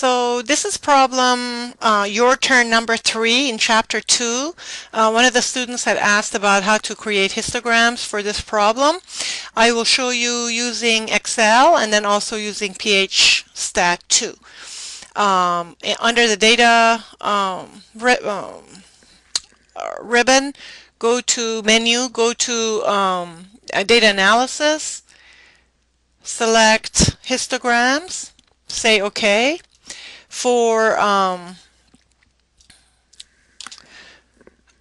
So this is problem your turn number 3 in chapter 2. One of the students had asked about how to create histograms for this problem. I will show you using Excel and then also using PHStat 2. Under the data ribbon, go to menu, go to data analysis, select histograms, say OK. For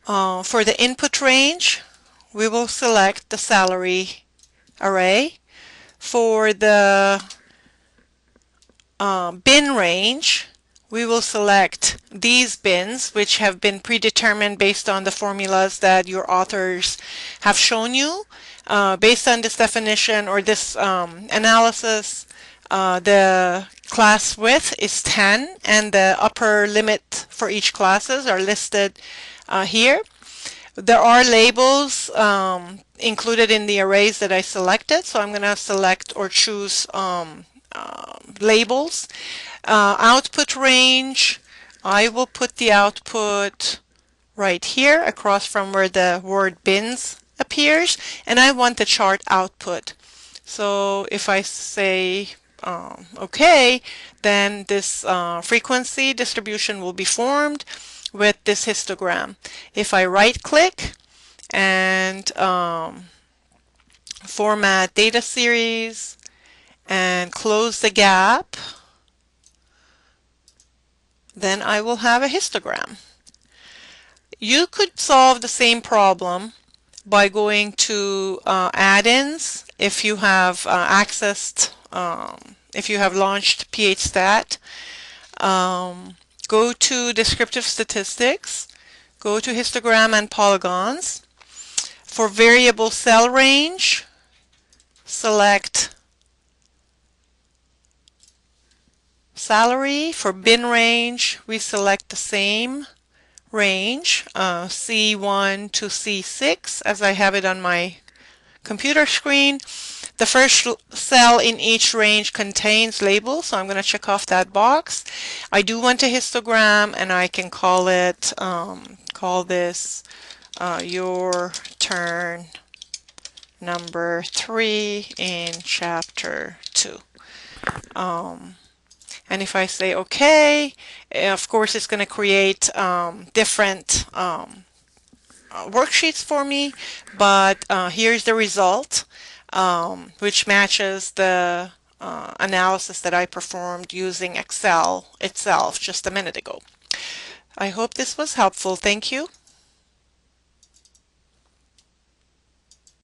the input range, we will select the salary array. For the bin range, we will select these bins, which have been predetermined based on the formulas that your authors have shown you. Based on this definition or this analysis, the class width is 10 and the upper limit for each classes are listed here. There are labels included in the arrays that I selected, so I'm going to select or choose labels. Output range, I will put the output right here across from where the word bins appears, and I want the chart output. So if I say OK, then this frequency distribution will be formed with this histogram. If I right-click and format data series and close the gap, then I will have a histogram. You could solve the same problem by going to add-ins if you have accessed, if you have launched PHStat. Go to descriptive statistics, go to histogram and polygons. For variable cell range, select salary. For bin range, we select the same range, C1 to C6, as I have it on my computer screen. The first cell in each range contains labels, so I'm going to check off that box. I do want a histogram, and I can call it, call this your turn number 3 in chapter 2. And if I say OK, of course it's going to create different worksheets for me, but here's the result, which matches the analysis that I performed using Excel itself just a minute ago. I hope this was helpful. Thank you.